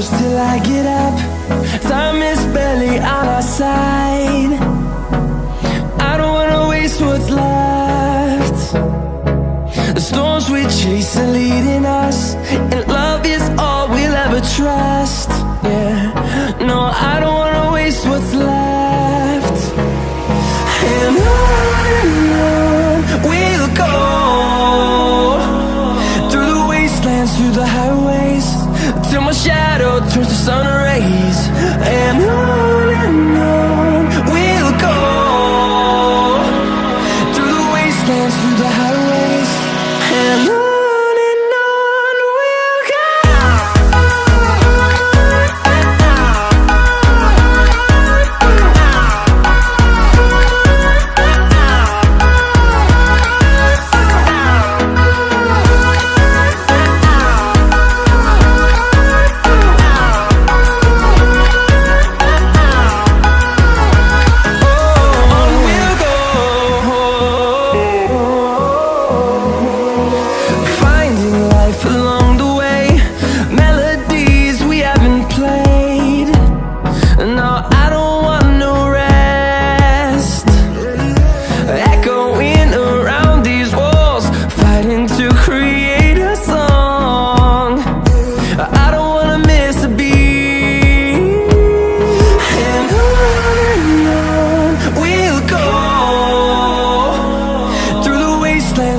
close till I get up. Time is barely on our side. I don't wanna waste what's left. The storms we chase are leading us, and love is all we'll ever trust. Yeah, no, I don't wanna waste what's left. And on we'll go, through the wastelands, through the highways, till my shadow turns to sun rays. And on we'll go, through the wastelands, through the highways, and on we'll go.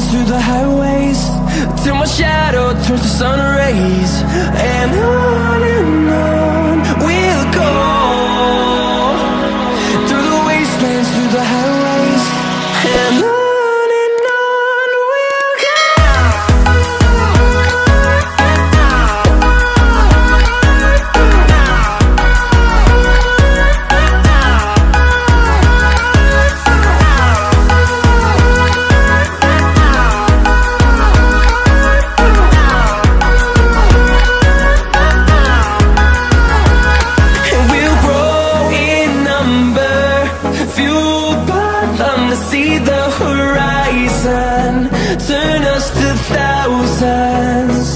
Through the highways, till my shadow turns to sun rays. And on we'll go, through the wastelands, through the highways, and on we'll go. See the horizon, turn us to thousands,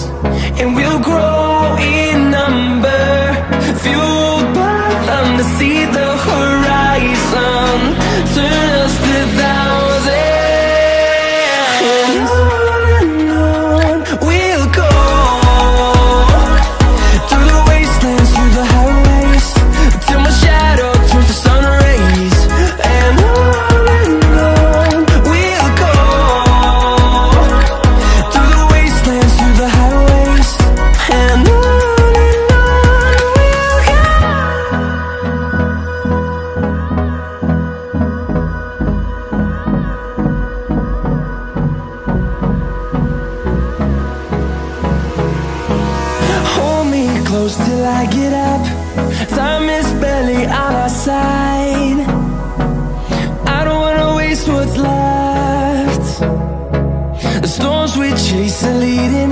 and we'll grow in number, fueled by them to see the horizon, turn us to thousands. And on we'll go, through the wastelands, through the highways, till my shadow turns to sun rays. And close till I get up. Time is barely on our side. I don't wanna waste what's left. The storms we chase are leading